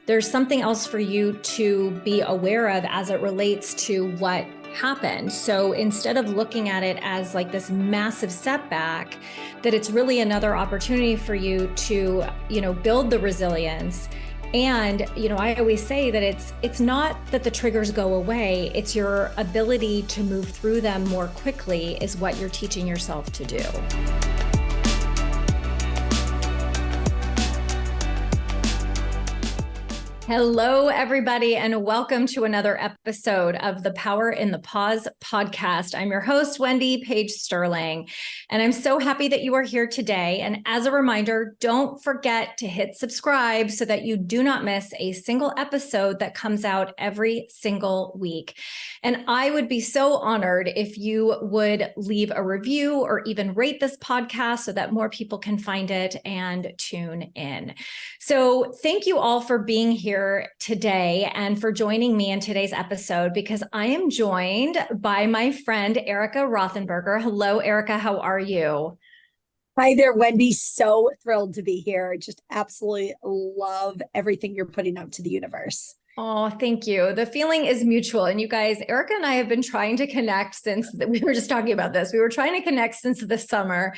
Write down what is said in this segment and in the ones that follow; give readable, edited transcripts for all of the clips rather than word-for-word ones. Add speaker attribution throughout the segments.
Speaker 1: there's something else for you to be aware of as it relates to what happened. So instead of looking at it as like this massive setback, that it's really another opportunity for you to, build the resilience. And, I always say that it's not that the triggers go away, it's your ability to move through them more quickly is what you're teaching yourself to do. Hello, everybody, and welcome to another episode of the Power in the Pause podcast. I'm your host, Wendy Paige Sterling, and I'm so happy that you are here today. And as a reminder, don't forget to hit subscribe so that you do not miss a single episode that comes out every single week. And I would be so honored if you would leave a review or even rate this podcast so that more people can find it and tune in. So thank you all for being here today and for joining me in today's episode, because I am joined by my friend, Erika Rothenberger. Hello, Erika. How are you?
Speaker 2: Hi there, Wendy. So thrilled to be here. Just absolutely love everything you're putting out to the universe.
Speaker 1: Oh, thank you. The feeling is mutual. And you guys, Erika and I have been trying to connect since we were just talking about this. We were trying to connect since the summer.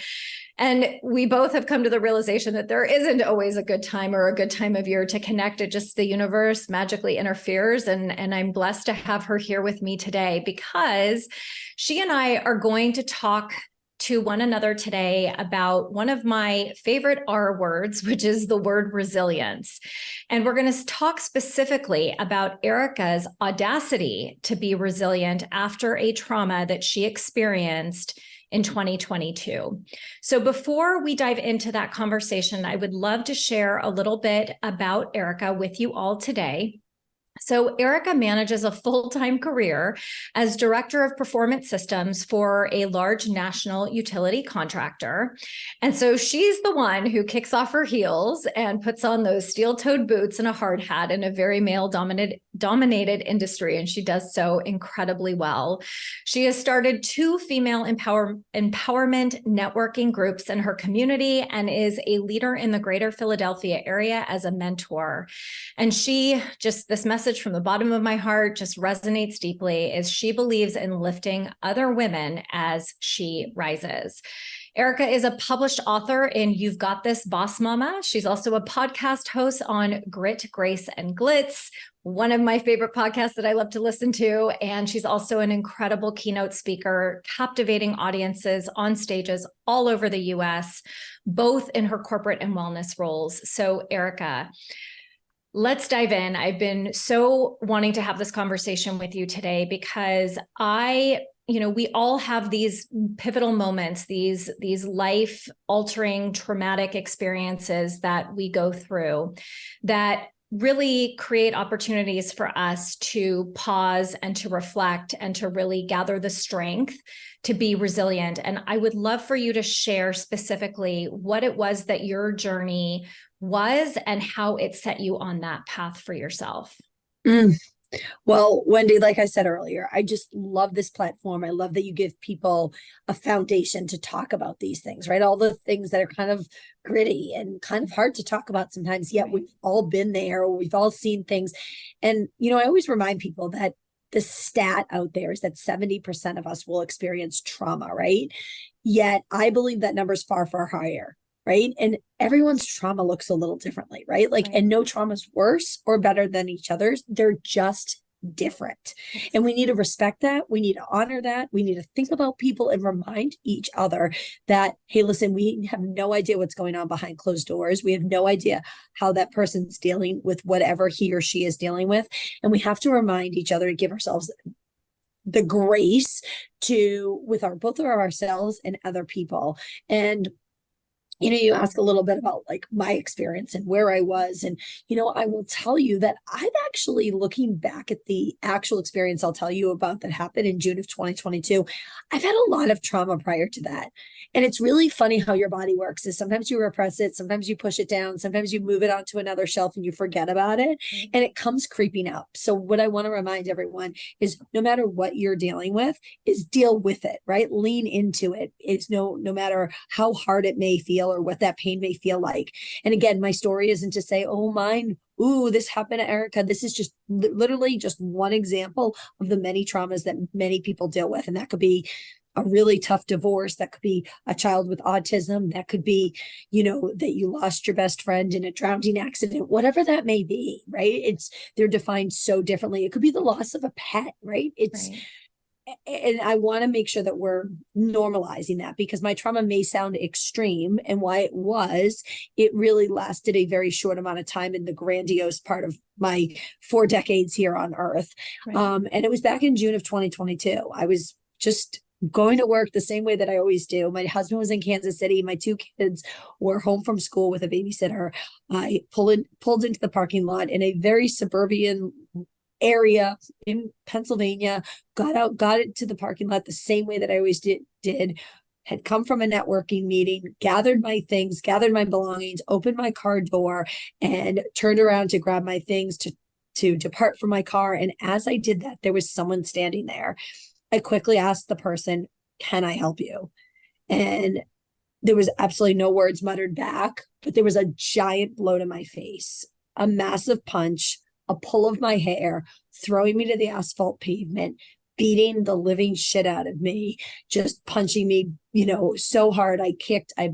Speaker 1: And we both have come to the realization that there isn't always a good time or a good time of year to connect. It just, the universe magically interferes. And I'm blessed to have her here with me today, because she and I are going to talk to one another today about one of my favorite R words, which is the word resilience. And we're going to talk specifically about Erika's audacity to be resilient after a trauma that she experienced in 2022. So before we dive into that conversation, I would love to share a little bit about Erika with you all today. So Erika manages a full-time career as Director of Performance Systems for a large national utility contractor. And so she's the one who kicks off her heels and puts on those steel-toed boots and a hard hat in a very male-dominated industry, and she does so incredibly well. She has started 2 female empowerment networking groups in her community and is a leader in the greater Philadelphia area as a mentor. And this message from the bottom of my heart just resonates deeply, is she believes in lifting other women as she rises. Erika is a published author in You've Got This, Boss Mama. She's also a podcast host on Grit, Grace, and Glitz, one of my favorite podcasts that I love to listen to. And she's also an incredible keynote speaker, captivating audiences on stages all over the US, both in her corporate and wellness roles. So Erika, let's dive in. I've been so wanting to have this conversation with you today because we all have these pivotal moments, these life-altering traumatic experiences that we go through that really create opportunities for us to pause and to reflect and to really gather the strength to be resilient. And I would love for you to share specifically what it was that your journey was and how it set you on that path for yourself.
Speaker 2: Well, Wendy, like I said earlier, I just love this platform. I love that you give people a foundation to talk about these things, right? All the things that are kind of gritty and kind of hard to talk about sometimes, yet we've all been there, or we've all seen things. And, I always remind people that the stat out there is that 70% of us will experience trauma, right? Yet I believe that number is far, far higher. Right. And everyone's trauma looks a little differently, right? And no trauma is worse or better than each other's. They're just different. And we need to respect that. We need to honor that. We need to think about people and remind each other that, hey, listen, we have no idea what's going on behind closed doors. We have no idea how that person's dealing with whatever he or she is dealing with. And we have to remind each other to give ourselves the grace with both of ourselves and other people. And you ask a little bit about like my experience and where I was. And, I will tell you that I've actually, looking back at the actual experience I'll tell you about that happened in June of 2022, I've had a lot of trauma prior to that. And it's really funny how your body works. Is sometimes you repress it, sometimes you push it down, sometimes you move it onto another shelf and you forget about it, and it comes creeping up. So what I want to remind everyone is no matter what you're dealing with, is deal with it, right? Lean into it. It's no matter how hard it may feel feel or what that pain may feel like. And again, my story isn't to say, oh, mine, ooh, this happened to Erika. This is just literally just one example of the many traumas that many people deal with. And that could be a really tough divorce. That could be a child with autism. That could be, that you lost your best friend in a drowning accident, whatever that may be, right? They're defined so differently. It could be the loss of a pet, right?
Speaker 1: Right.
Speaker 2: And I want to make sure that we're normalizing that, because my trauma may sound extreme, and why it really lasted a very short amount of time in the grandiose part of my 4 decades here on earth.
Speaker 1: Right.
Speaker 2: And it was back in June of 2022. I was just going to work the same way that I always do. My husband was in Kansas City. My 2 kids were home from school with a babysitter. I pulled into the parking lot in a very suburban area in Pennsylvania, got into the parking lot the same way that I always did, had come from a networking meeting, gathered my things, gathered my belongings, opened my car door, and turned around to grab my things to depart from my car. And as I did that, there was someone standing there. I quickly asked the person, "Can I help you?" And there was absolutely no words muttered back, but there was a giant blow to my face, a massive punch, a pull of my hair, throwing me to the asphalt pavement, beating the living shit out of me, just punching me, so hard. I kicked, I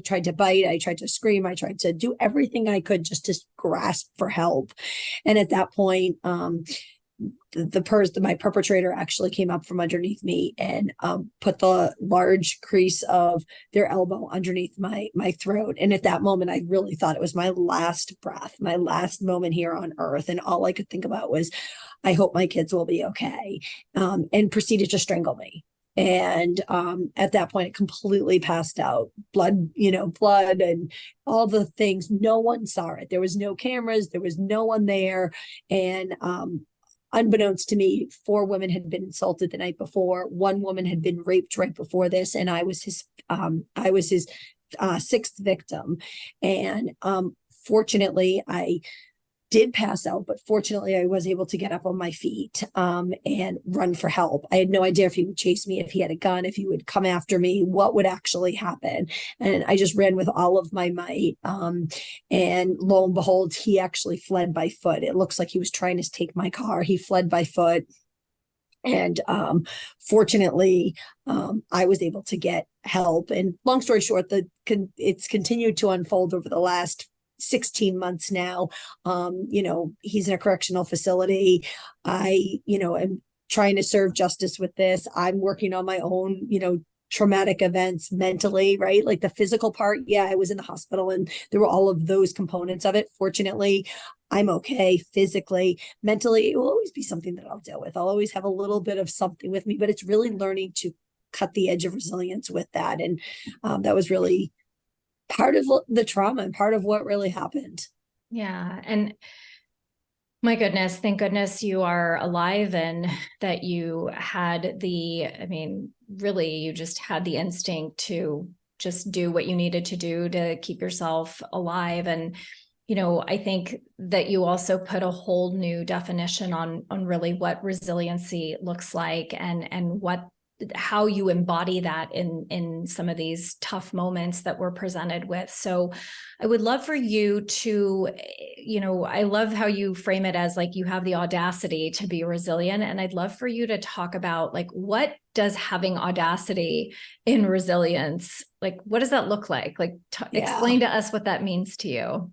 Speaker 2: tried to bite, I tried to scream, I tried to do everything I could just to grasp for help. And at that point, my perpetrator actually came up from underneath me and put the large crease of their elbow underneath my throat. And at that moment, I really thought it was my last breath, my last moment here on earth. And all I could think about was, I hope my kids will be okay, and proceeded to strangle me. And at that point, it completely passed out. Blood and all the things. No one saw it. There was no cameras. There was no one there. And unbeknownst to me, 4 women had been insulted the night before. 1 woman had been raped right before this, and I was his 6th victim. And fortunately, I did pass out, but fortunately, I was able to get up on my feet and run for help. I had no idea if he would chase me, if he had a gun, if he would come after me, what would actually happen. And I just ran with all of my might. And lo and behold, he actually fled by foot. It looks like he was trying to take my car. He fled by foot. And fortunately, I was able to get help. And long story short, it's continued to unfold over the last 16 months now. He's in a correctional facility. I, am trying to serve justice with this. I'm working on my own, traumatic events mentally, right? Like the physical part. Yeah, I was in the hospital and there were all of those components of it. Fortunately, I'm okay physically. Mentally, it will always be something that I'll deal with. I'll always have a little bit of something with me, but it's really learning to cut the edge of resilience with that. And that was really part of the trauma and part of what really happened.
Speaker 1: Yeah. And my goodness, thank goodness you are alive and that you had really, you just had the instinct to just do what you needed to do to keep yourself alive. And, I think that you also put a whole new definition on really what resiliency looks like and how you embody that in some of these tough moments that we're presented with. So I would love for you to, I love how you frame it as like you have the audacity to be resilient. And I'd love for you to talk about like, what does having audacity in resilience, like, what does that look like? Like, explain to us what that means to you.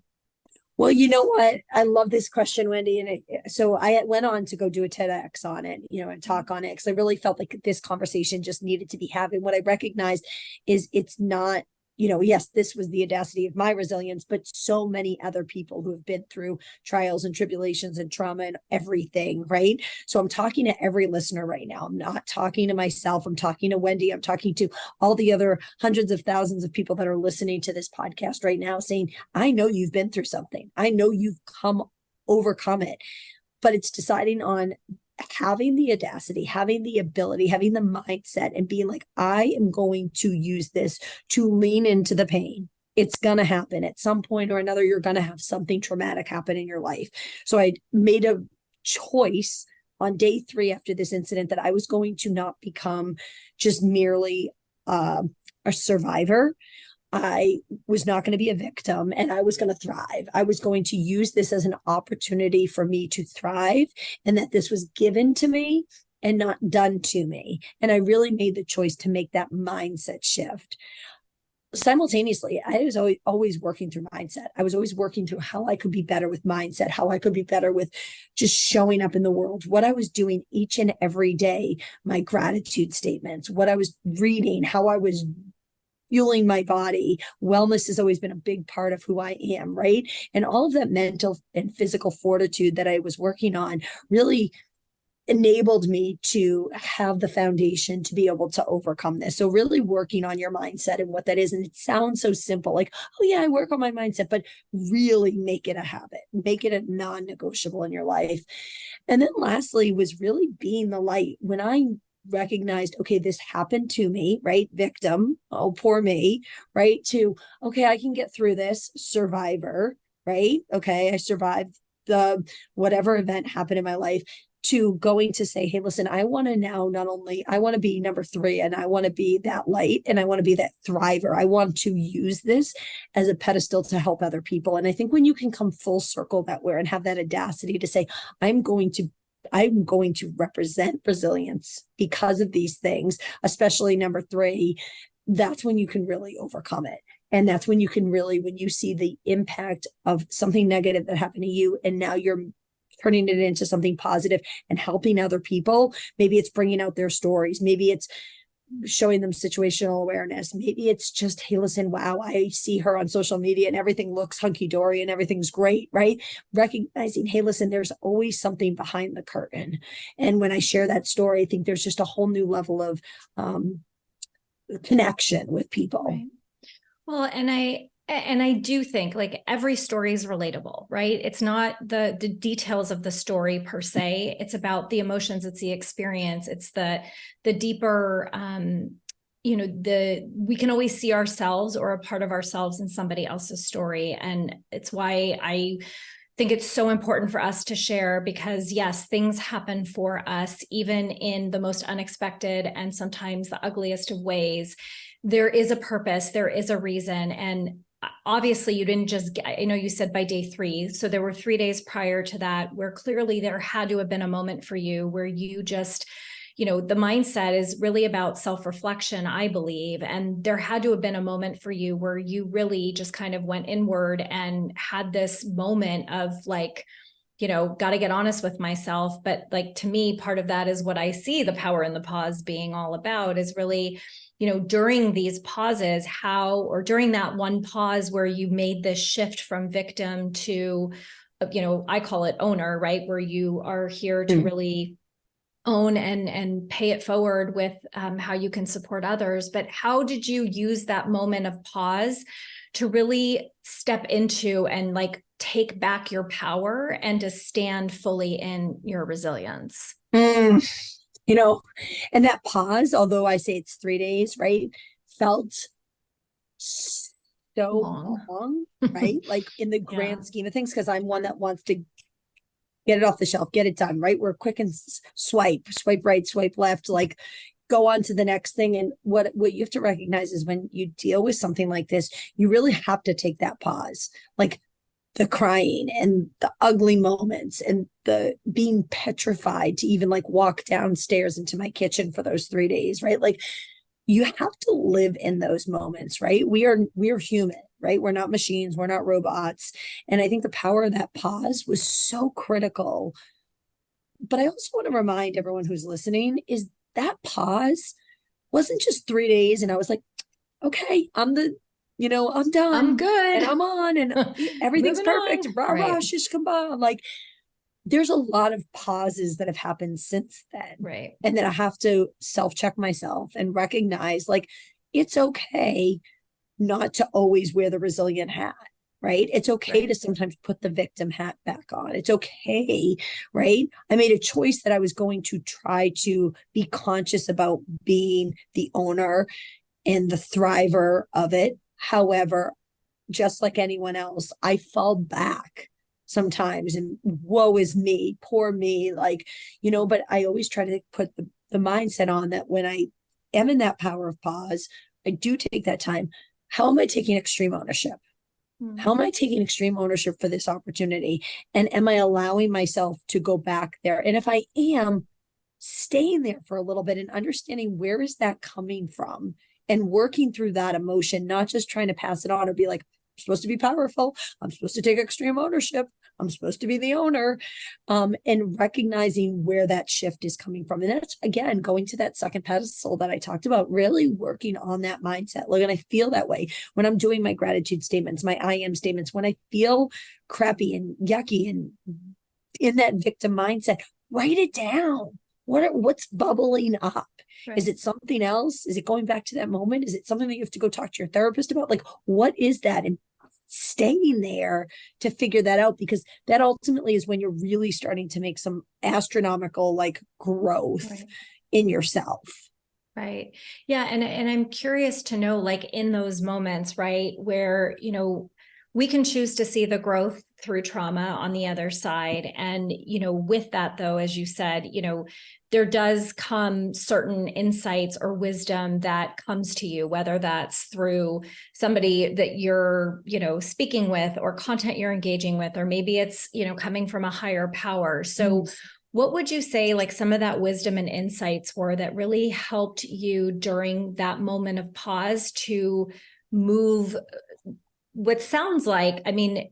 Speaker 2: Well, you know what? I love this question, Wendy. And so I went on to go do a TEDx on it, and talk on it, because I really felt like this conversation just needed to be having. What I recognized is it's not, yes, this was the audacity of my resilience, but so many other people who have been through trials and tribulations and trauma and everything, right? So I'm talking to every listener right now. I'm not talking to myself. I'm talking to Wendy. I'm talking to all the other hundreds of thousands of people that are listening to this podcast right now, saying, I know you've been through something. I know you've overcome it, but it's deciding on having the audacity, having the ability, having the mindset, and being like, I am going to use this to lean into the pain. It's going to happen at some point or another. You're going to have something traumatic happen in your life. So I made a choice on day 3 after this incident that I was going to not become just merely a survivor. I was not going to be a victim and I was going to thrive. I was going to use this as an opportunity for me to thrive, and that this was given to me and not done to me. And I really made the choice to make that mindset shift. Simultaneously, I was always working through mindset. I was always working through how I could be better with mindset, how I could be better with just showing up in the world, what I was doing each and every day, my gratitude statements, what I was reading, how I was fueling my body. Wellness has always been a big part of who I am, right? And all of that mental and physical fortitude that I was working on really enabled me to have the foundation to be able to overcome this. So really working on your mindset and what that is. And it sounds so simple, like, oh yeah, I work on my mindset, but really make it a habit, make it a non-negotiable in your life. And then lastly was really being the light. When I recognized, okay, this happened to me, right? Victim, oh, poor me, right? To, okay, I can get through this, survivor, right? Okay, I survived the whatever event happened in my life, to going to say, hey, listen, I want to now not only, I want to be number 3 and I want to be that light and I want to be that thriver. I want to use this as a pedestal to help other people. And I think when you can come full circle that way and have that audacity to say, I'm going to represent resilience because of these things, especially number 3, that's when you can really overcome it. And that's when you can really, when you see the impact of something negative that happened to you, and now you're turning it into something positive and helping other people. Maybe it's bringing out their stories. Maybe it's showing them situational awareness. Maybe it's just, hey, listen, wow, I see her on social media and everything looks hunky-dory and everything's great, right? Recognizing, hey, listen, there's always something behind the curtain. And when I share that story, I think there's just a whole new level of connection with people.
Speaker 1: Right. Well, and I do think like every story is relatable, right? It's not the details of the story per se. It's about the emotions. It's the experience. It's the deeper, we can always see ourselves or a part of ourselves in somebody else's story. And it's why I think it's so important for us to share, because yes, things happen for us, even in the most unexpected and sometimes the ugliest of ways. There is a purpose, there is a reason. And obviously you didn't just get, I know you said by day 3. So there were 3 days prior to that where clearly there had to have been a moment for you where you just, the mindset is really about self-reflection, I believe. And there had to have been a moment for you where you really just kind of went inward and had this moment of like, got to get honest with myself. But like, to me, part of that is what I see the power in the pause being all about, is really, during these pauses, or during that one pause where you made this shift from victim to, I call it owner, right? Where you are here to really own and pay it forward with how you can support others. But how did you use that moment of pause to really step into and like take back your power and to stand fully in your resilience?
Speaker 2: And that pause, although I say it's 3 days, right, felt so long, right? Like in the grand scheme of things, because I'm one that wants to get it off the shelf, get it done, right? We're quick and swipe right, swipe left, like go on to the next thing. And what you have to recognize is when you deal with something like this, you really have to take that pause, like the crying and the ugly moments and the being petrified to even like walk downstairs into my kitchen for those 3 days, right? Like you have to live in those moments, right? We are human, right? We're not machines, we're not robots. And I think the power of that pause was so critical. But I also want to remind everyone who's listening is that pause wasn't just 3 days and I was like, okay, I'm done.
Speaker 1: I'm good.
Speaker 2: And I'm on and everything's perfect. Rah, rah, shish kebab. Like there's a lot of pauses that have happened since then.
Speaker 1: Right.
Speaker 2: And then I have to self-check myself and recognize like, it's okay not to always wear the resilient hat, right? It's okay to sometimes put the victim hat back on. It's okay, right? I made a choice that I was going to try to be conscious about being the owner and the thriver of it. However, just like anyone else, I fall back sometimes and woe is me, poor me, like, but I always try to put the mindset on that when I am in that power of pause, I do take that time. how am I taking extreme ownership? How am
Speaker 1: Mhm.
Speaker 2: I taking extreme ownership for this opportunity? And am I allowing myself to go back there? And if I am, staying there for a little bit and understanding where is that coming from and working through that emotion, not just trying to pass it on or be like, I'm supposed to be powerful. I'm supposed to take extreme ownership. I'm supposed to be the owner. And recognizing where that shift is coming from. And that's, again, going to that second pedestal that I talked about, really working on that mindset. Look, and I feel that way when I'm doing my gratitude statements, my I am statements, when I feel crappy and yucky and in that victim mindset, write it down. What's bubbling up? Is
Speaker 1: Right.
Speaker 2: it something else? Is it going back to that moment? Is it something that you have to go talk to your therapist about? Like, what is that? And staying there to figure that out, because that ultimately is when you're really starting to make some astronomical like growth
Speaker 1: Right.
Speaker 2: in yourself.
Speaker 1: Right. Yeah. And I'm curious to know, like, in those moments, right, where, we can choose to see the growth through trauma on the other side. And, with that, though, as you said, there does come certain insights or wisdom that comes to you, whether that's through somebody that you're, speaking with, or content you're engaging with, or maybe it's, coming from a higher power. So what would you say, like, some of that wisdom and insights were that really helped you during that moment of pause to move what sounds like, I mean,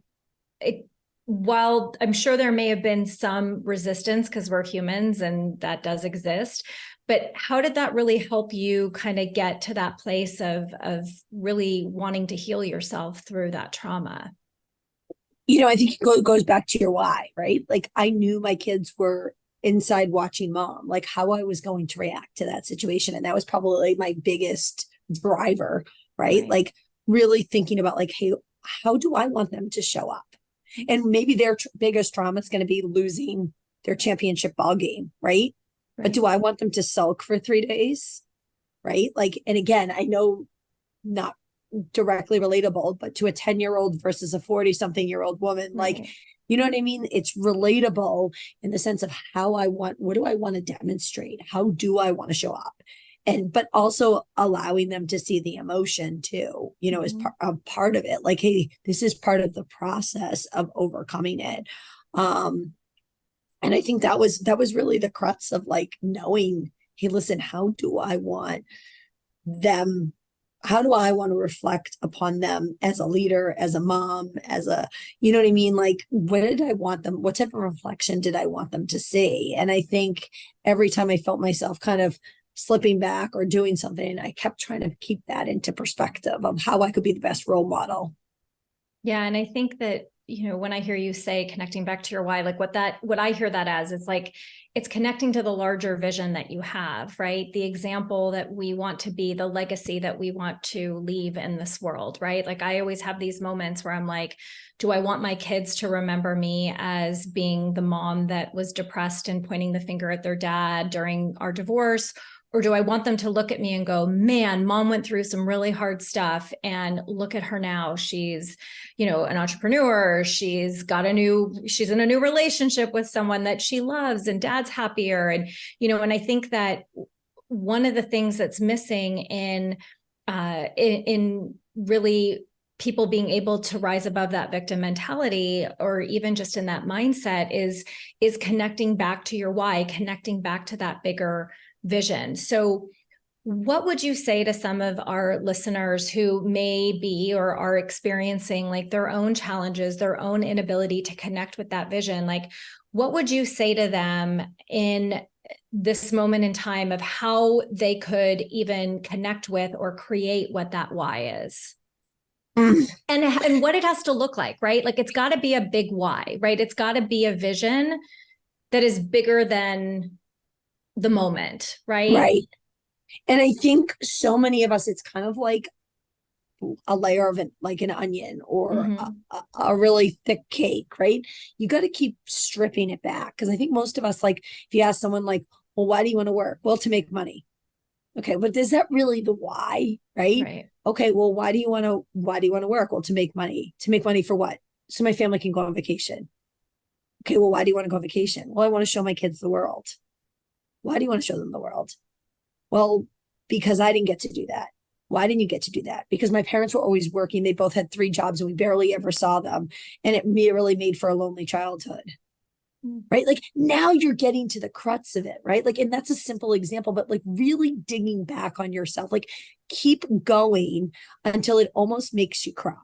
Speaker 1: while I'm sure there may have been some resistance because we're humans and that does exist, but how did that really help you kind of get to that place of really wanting to heal yourself through that trauma?
Speaker 2: I think it goes back to your why, right? Like, I knew my kids were inside watching mom, like how I was going to react to that situation. And that was probably my biggest driver, right? Like, really thinking about like, hey, how do I want them to show up? And maybe their biggest trauma is going to be losing their championship ball game, right? But do I want them to sulk for 3 days? Right. Like, and again, I know, not directly relatable, but to a 10-year-old versus a 40-something-year-old woman, like, you know what I mean? It's relatable in the sense of what do I want to demonstrate? How do I want to show up? And, but also allowing them to see the emotion too, as part of it. Like, hey, this is part of the process of overcoming it. And I think that was really the crux of like knowing, hey, listen, how do I want them, how do I want to reflect upon them as a leader, as a mom, as a, you know what I mean? Like, what did I want them, what type of reflection did I want them to see? And I think every time I felt myself kind of slipping back or doing something, I kept trying to keep that into perspective of how I could be the best role model.
Speaker 1: Yeah. And I think that, when I hear you say connecting back to your why, like what I hear that as is like, it's connecting to the larger vision that you have, right? The example that we want to be, the legacy that we want to leave in this world, right? Like, I always have these moments where I'm like, do I want my kids to remember me as being the mom that was depressed and pointing the finger at their dad during our divorce? Or do I want them to look at me and go, man, mom went through some really hard stuff and look at her now. She's, an entrepreneur. She's in a new relationship with someone that she loves, and dad's happier. And, and I think that one of the things that's missing in really people being able to rise above that victim mentality, or even just in that mindset, is connecting back to your why, connecting back to that bigger vision. So what would you say to some of our listeners who may be or are experiencing like their own challenges, their own inability to connect with that vision? Like, what would you say to them in this moment in time of how they could even connect with or create what that why is? And what it has to look like, right? Like, it's got to be a big why, right? It's got to be a vision that is bigger than the moment, right?
Speaker 2: Right. And I think so many of us, it's kind of like a layer of it, like an onion or a really thick cake, right? You got to keep stripping it back. Cause I think most of us, like, if you ask someone like, well, why do you want to work? Well, to make money. Okay. But is that really the why? Right. Okay. Well, why do you want to work? Well, to make money. To make money for what? So my family can go on vacation. Okay. Well, why do you want to go on vacation? Well, I want to show my kids the world. Why do you want to show them the world? Well, because I didn't get to do that. Why didn't you get to do that? Because my parents were always working. They both had 3 jobs and we barely ever saw them. And it really made for a lonely childhood. Right? Like now you're getting to the crux of it, right? Like, and that's a simple example, but like really digging back on yourself, like keep going until it almost makes you cry.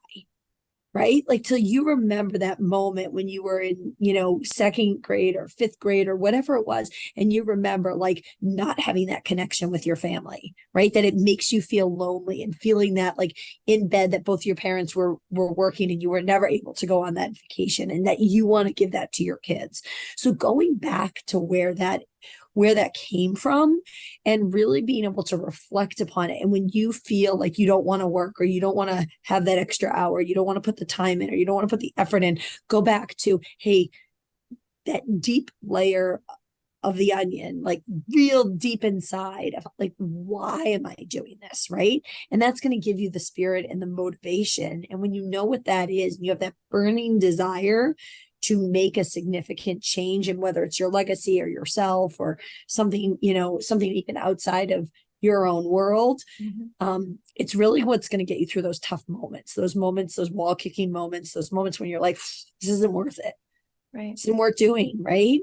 Speaker 2: Right? Like till you remember that moment when you were in, 2nd grade or 5th grade or whatever it was. And you remember like not having that connection with your family, right? That it makes you feel lonely and feeling that like in bed that both your parents were working and you were never able to go on that vacation and that you want to give that to your kids. So going back to where that came from and really being able to reflect upon it. And when you feel like you don't want to work or you don't want to have that extra hour, you don't want to put the time in or you don't want to put the effort in, go back to, hey, that deep layer of the onion, like real deep inside of like, why am I doing this? Right. And that's going to give you the spirit and the motivation. And when you know what that is, and you have that burning desire to make a significant change, and whether it's your legacy or yourself or something, something even outside of your own world, it's really what's going to get you through those tough moments, those wall kicking moments, those moments when you're like, this isn't worth it.
Speaker 1: Right.
Speaker 2: It's not worth doing. Right.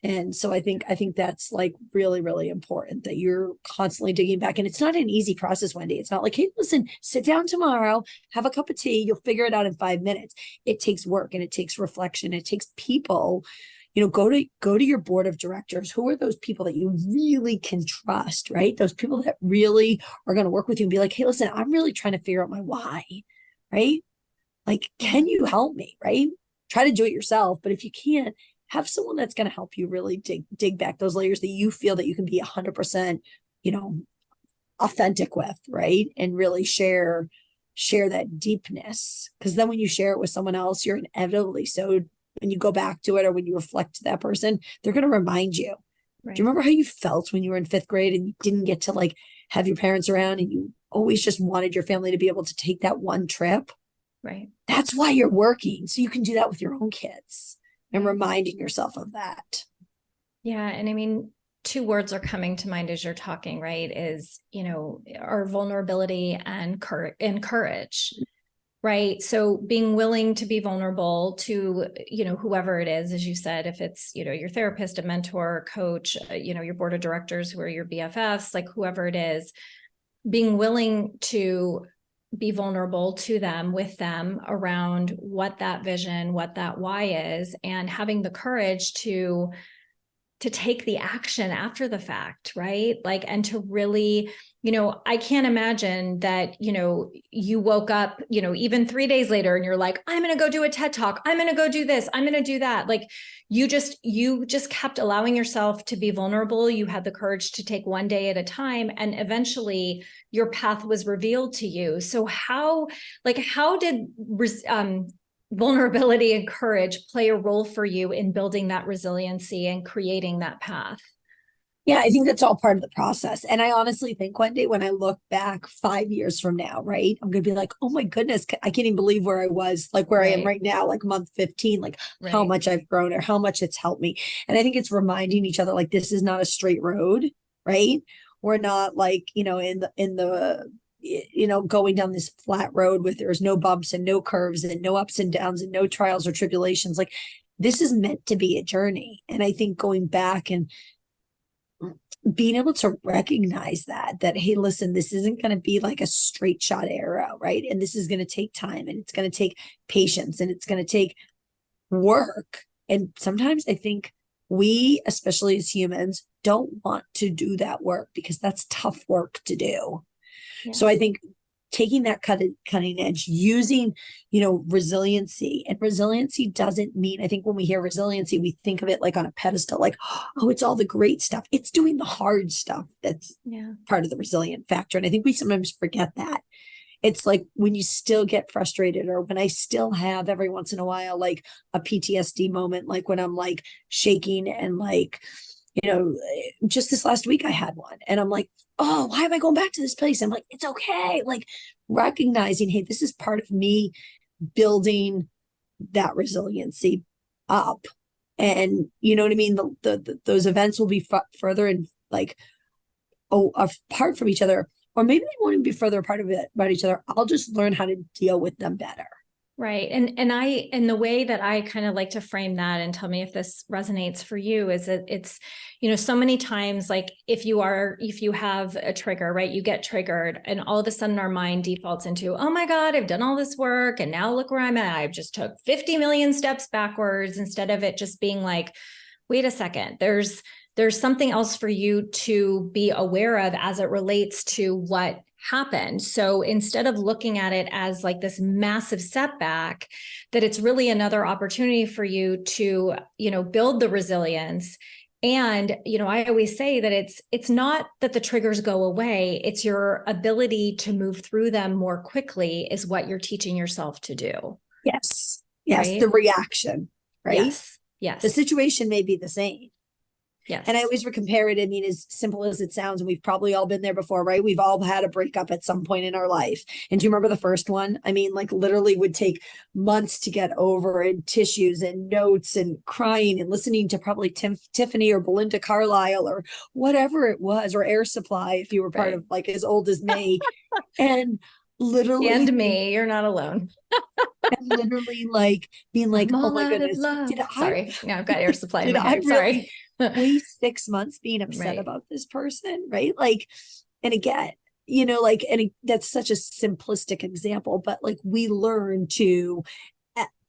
Speaker 2: And so I think that's like really, really important that you're constantly digging back. And it's not an easy process, Wendy. It's not like, hey, listen, sit down tomorrow, have a cup of tea, you'll figure it out in 5 minutes. It takes work and it takes reflection. It takes people, go to your board of directors. Who are those people that you really can trust, right? Those people that really are going to work with you and be like, hey, listen, I'm really trying to figure out my why, right? Like, can you help me, right? Try to do it yourself. But if you can't, have someone that's going to help you really dig back those layers that you feel that you can be 100%, authentic with, right? And really share that deepness. Because then when you share it with someone else, you're inevitably, so when you go back to it or when you reflect to that person, they're going to remind you. Right. Do you remember how you felt when you were in 5th grade and you didn't get to like have your parents around and you always just wanted your family to be able to take that one trip?
Speaker 1: Right.
Speaker 2: That's why you're working. So you can do that with your own kids. And reminding yourself of that.
Speaker 1: Yeah. And I mean, 2 words are coming to mind as you're talking, right? Is, our vulnerability and courage, right? So being willing to be vulnerable to, whoever it is, as you said, if it's, your therapist, a mentor, coach, your board of directors who are your BFFs, like whoever it is, being willing to be vulnerable to them, with them, around what that vision, what that why is, and having the courage to take the action after the fact, right? Like, and to really, I can't imagine that, you woke up, even 3 days later and you're like, I'm going to go do a TED Talk. I'm going to go do this. I'm going to do that. Like you just kept allowing yourself to be vulnerable. You had the courage to take one day at a time. And eventually your path was revealed to you. So how did, vulnerability and courage play a role for you in building that resiliency and creating that path?
Speaker 2: Yeah, I think that's all part of the process. And I honestly think one day when I look back 5 years from now, right, I'm going to be like, oh my goodness, I can't even believe where I was, like where I am right now, like month 15, like how much I've grown or how much it's helped me. And I think it's reminding each other, like, this is not a straight road, right? We're not like, in the going down this flat road with there's no bumps and no curves and no ups and downs and no trials or tribulations. Like this is meant to be a journey. And I think going back and being able to recognize that, hey, listen, this isn't going to be like a straight shot arrow, right? And this is going to take time and it's going to take patience and it's going to take work. And sometimes I think we, especially as humans, don't want to do that work because that's tough work to do. Yeah. So I think taking that cutting edge, using, resiliency, and resiliency doesn't mean, I think when we hear resiliency, we think of it like on a pedestal, like, oh, it's all the great stuff. It's doing the hard stuff. That's part of the resilient factor. And I think we sometimes forget that. It's like when you still get frustrated, or when I still have every once in a while, like a PTSD moment, like when I'm like shaking and like, just this last week I had one and I'm like, oh, why am I going back to this place? I'm like, it's okay. Like recognizing, hey, this is part of me building that resiliency up. And you know what I mean? Those events will be further and like apart from each other. or maybe they won't even be further apart about each other. I'll just learn how to deal with them better.
Speaker 1: Right. And the way that I kind of like to frame that, and tell me if this resonates for you, is that it's, so many times, like if you have a trigger, right, you get triggered and all of a sudden our mind defaults into, oh my God, I've done all this work and now look where I'm at. I've just took 50 million steps backwards, instead of it just being like, wait a second, there's something else for you to be aware of as it relates to what happened. So instead of looking at it as like this massive setback, that it's really another opportunity for you to, build the resilience. And, I always say that it's not that the triggers go away, it's your ability to move through them more quickly is what you're teaching yourself to do.
Speaker 2: Yes. Yes.
Speaker 1: Right?
Speaker 2: The reaction, right?
Speaker 1: Yes. Yes.
Speaker 2: The situation may be the same.
Speaker 1: Yes.
Speaker 2: And I always compare it. I mean, as simple as it sounds, and we've probably all been there before, right? We've all had a breakup at some point in our life. And do you remember the first one? I mean, like literally would take months to get over, and tissues and notes and crying and listening to probably Tiffany or Belinda Carlisle or whatever it was, or Air Supply, if you were part of like as old as me. And literally,
Speaker 1: and me, you're not alone.
Speaker 2: and literally like being like, oh my goodness,
Speaker 1: sorry, no, I've got Air Supply in my
Speaker 2: I
Speaker 1: head. Sorry.
Speaker 2: waste 6 months being upset
Speaker 1: Right.
Speaker 2: about this person, right? Like, and again, that's such a simplistic example, but like we learn to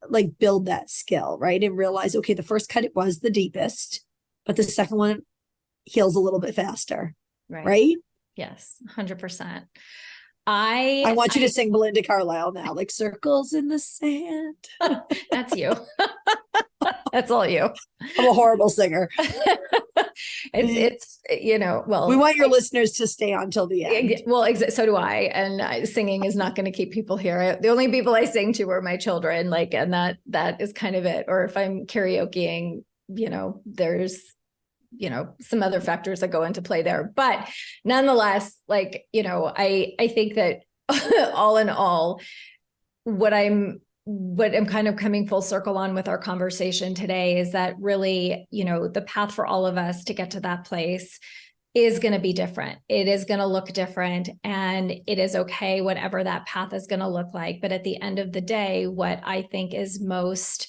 Speaker 2: like build that skill, right? And realize, okay, the first cut, it was the deepest, but the second one heals a little bit faster, right?
Speaker 1: Yes, 100%.
Speaker 2: I want you to sing Belinda Carlisle now, like circles in the sand.
Speaker 1: That's you. That's all you.
Speaker 2: I'm a horrible singer.
Speaker 1: It's well,
Speaker 2: we want your listeners to stay on till the end.
Speaker 1: Well, so do I. And singing is not going to keep people here. The only people I sing to are my children, like, and that is kind of it. Or if I'm karaokeing, there's some other factors that go into play there, but nonetheless, like, I think that all in all, what I'm kind of coming full circle on with our conversation today is that really, the path for all of us to get to that place is going to be different. It is going to look different, and it is okay, whatever that path is going to look like. But at the end of the day, what I think is most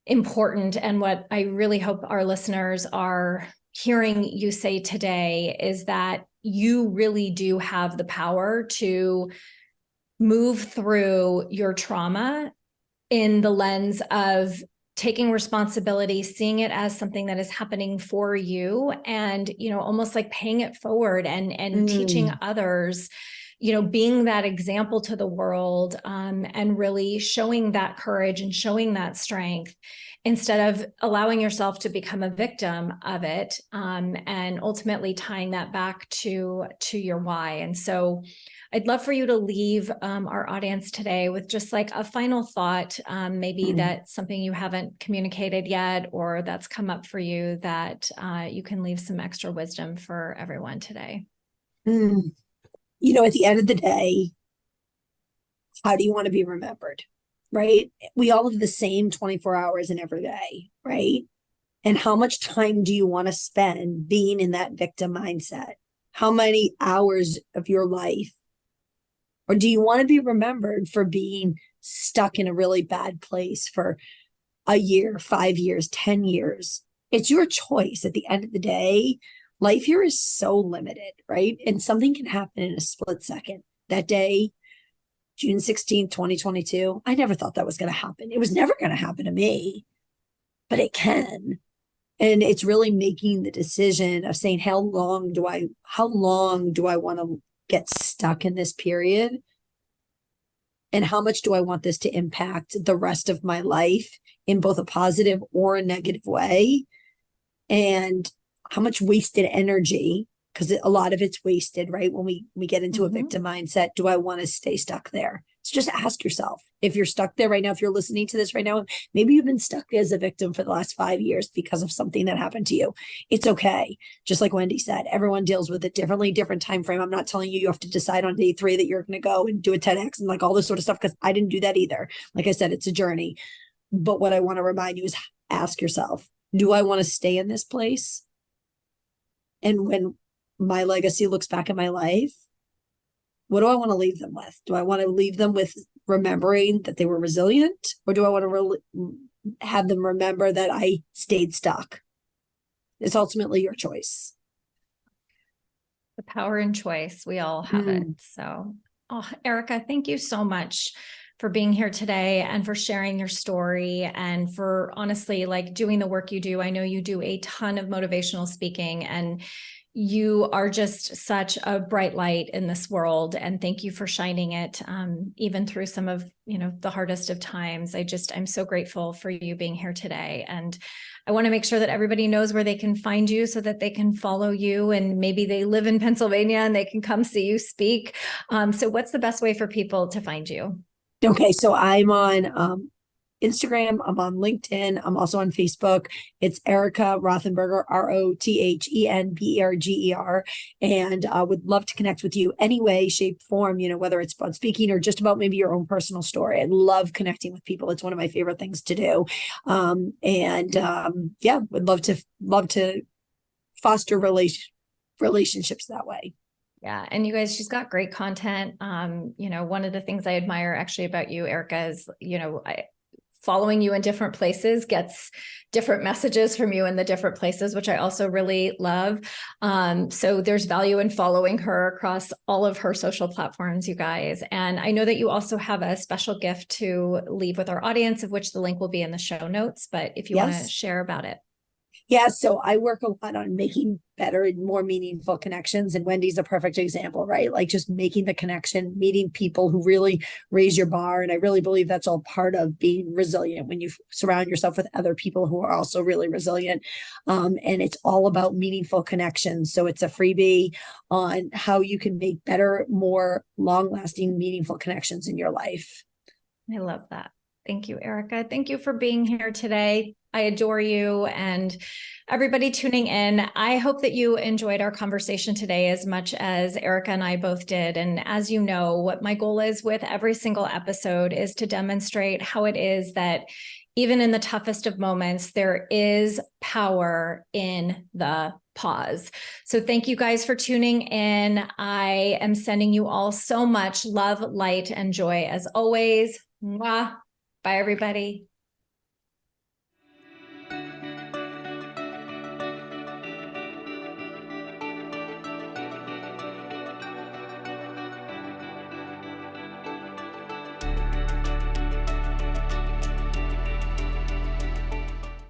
Speaker 1: important, and what I really hope our listeners are hearing you say today, is that you really do have the power to move through your trauma in the lens of taking responsibility, seeing it as something that is happening for you, and, almost like paying it forward and teaching others, being that example to the world, and really showing that courage and showing that strength, instead of allowing yourself to become a victim of it, and ultimately tying that back to your why. And so I'd love for you to leave our audience today with just like a final thought, maybe that's something you haven't communicated yet, or that's come up for you, that you can leave some extra wisdom for everyone today.
Speaker 2: At the end of the day, how do you want to be remembered, right? We all have the same 24 hours in every day, right? And how much time do you want to spend being in that victim mindset? How many hours of your life? Or do you want to be remembered for being stuck in a really bad place for a year, 5 years, 10 years? It's your choice. At the end of the day, life here is so limited, right? And something can happen in a split second. That day, June 16th, 2022, I never thought that was going to happen. It was never going to happen to me, but it can. And it's really making the decision of saying, how long do I want to get stuck in this period? And how much do I want this to impact the rest of my life in both a positive or a negative way? And how much wasted energy, because a lot of it's wasted, right? When we get into a victim mindset, do I want to stay stuck there? So just ask yourself, if you're stuck there right now, if you're listening to this right now, maybe you've been stuck as a victim for the last 5 years because of something that happened to you. It's okay. Just like Wendy said, everyone deals with it differently, different time frame. I'm not telling you have to decide on day 3 that you're going to go and do a 10X and like all this sort of stuff, because I didn't do that either. Like I said, it's a journey. But what I want to remind you is, ask yourself, do I want to stay in this place? And when my legacy looks back at my life, what do I want to leave them with? Do I want to leave them with remembering that they were resilient, or do I want to have them remember that I stayed stuck? It's ultimately your choice.
Speaker 1: The power in choice. We all have it. So, oh, Erika, thank you so much for being here today and for sharing your story and for honestly, like doing the work you do. I know you do a ton of motivational speaking, and you are just such a bright light in this world. And thank you for shining it, even through some of, the hardest of times. I'm so grateful for you being here today. And I want to make sure that everybody knows where they can find you so that they can follow you, and maybe they live in Pennsylvania and they can come see you speak. So what's the best way for people to find you?
Speaker 2: Okay, so I'm on Instagram, I'm on LinkedIn, I'm also on Facebook. It's Erika Rothenberger, Rothenberger, and I would love to connect with you any way, shape, form, whether it's about speaking or just about maybe your own personal story. I love connecting with people. It's one of my favorite things to do. Yeah, would love to foster relationships that way.
Speaker 1: Yeah. And you guys, she's got great content. One of the things I admire actually about you, Erika, is, following you in different places gets different messages from you in the different places, which I also really love. So there's value in following her across all of her social platforms, you guys. And I know that you also have a special gift to leave with our audience, of which the link will be in the show notes. But if you want to share about it.
Speaker 2: Yeah, so I work a lot on making better and more meaningful connections. And Wendy's a perfect example, right? Like just making the connection, meeting people who really raise your bar. And I really believe that's all part of being resilient, when you surround yourself with other people who are also really resilient. And it's all about meaningful connections. So it's a freebie on how you can make better, more long-lasting, meaningful connections in your life.
Speaker 1: I love that. Thank you, Erika. Thank you for being here today. I adore you, and everybody tuning in. I hope that you enjoyed our conversation today as much as Erika and I both did. And as you know, what my goal is with every single episode is to demonstrate how it is that even in the toughest of moments, there is power in the pause. So thank you guys for tuning in. I am sending you all so much love, light, and joy as always. Mwah. Bye, everybody.